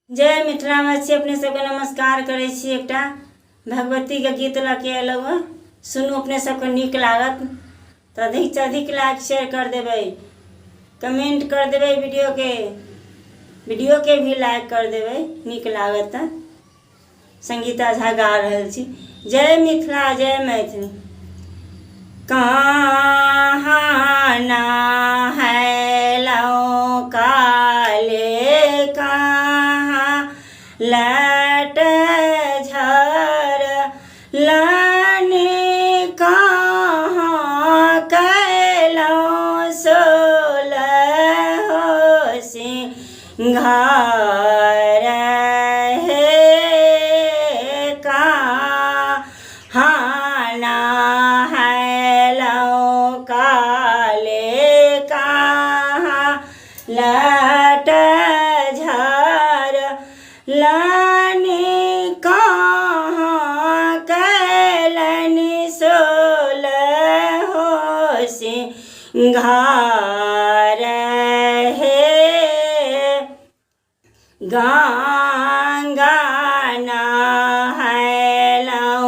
जय मिथिलावासी, अपने सबके नमस्कार करे छी। एकटा भगवती के गीत लके अयलहुँ, सुनू, अपने सबके नीक लागत तो अधिक से अधिक लाइक शेयर कर देबै, कमेंट कर देबै, वीडियो के भी लाइक कर देबै, नीक लागत। संगीता झा गा रहल छी। जय मिथिला, जय मैथिली। कहाँ ना है लो काले, कहाँ लट झर लाने, कहाँ कैलो सोलह सिंघार है, कहाँ ना है लो काले, कहाँ लट झर लाने, कहाँ कैलनि सोलह सिंघार है, गंगा नहलौं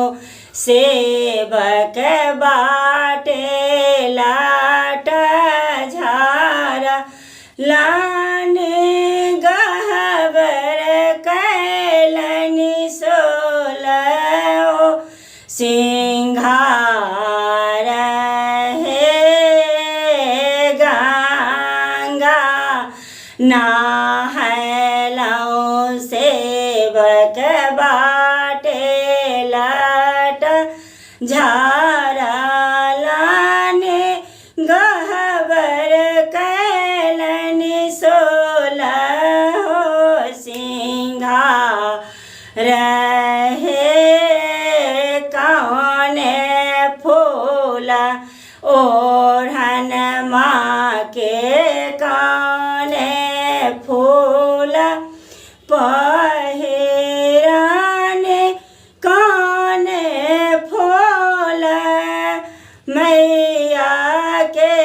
सेवक बाटे, लाट झर लाने, गहबर कैलनि सोलह सिंघार है, गंगा नहलौं सेवक बाटे, लाट झर लाने, गहबर कैलनि सोलह सिंघार है, कौने फूल ओढ़न माँ के, कौने फूल पहिराने, कौने फूल मैया के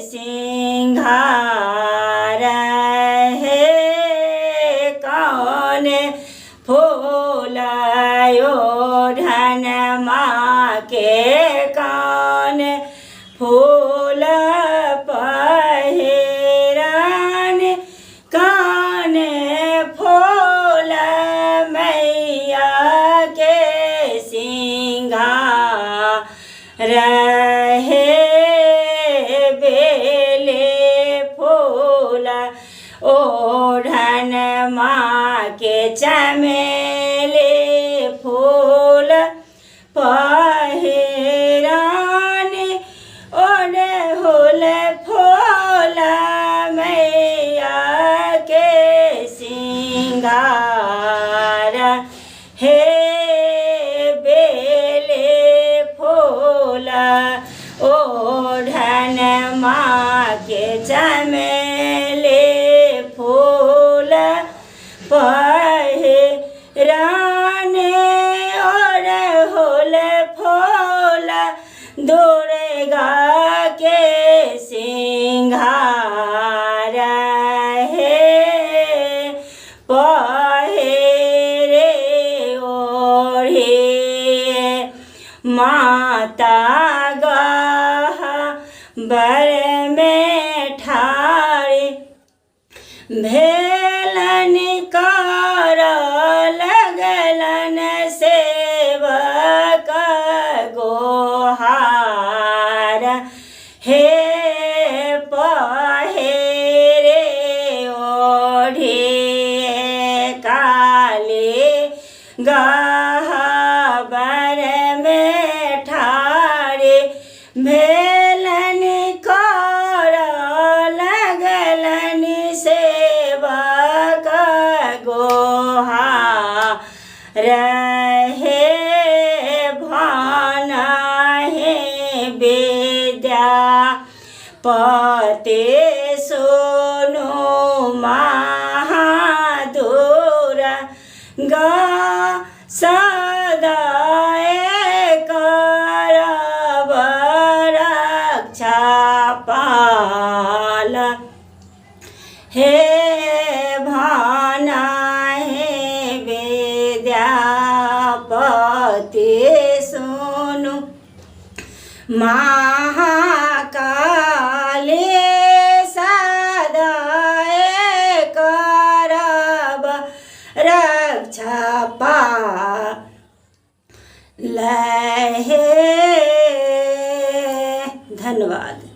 सिंघार है, कौने फूल ओढ़न माँ के, कौने फूल पहिराने, कौने फूल मैया के सिंघार है, बेले फूल ओढ़न माँ के, चमेली फूल पहिराने, ओढ़हुल फूल मैया के सिंघार है, बेले फूल ओढ़न माँ के, चमेली फूल पहिराने, ओढ़हुल फूल दुर्गा के सिंघार है, पहिरे ओढ़े माता गहबर में ठाढ़ी, भेलन कर लगलन सेवक गोहार हे, पहिरे ओढ़े काले गहबर में ठाढ़े, भेलन कर लगलन सेवक गोहार है, भान है विद्यापति सोनु महादूर, गा सदा करब रक्षा पाल, हे भाना हे महाकाली सदाए करब रक्षा पालहे। धन्यवाद।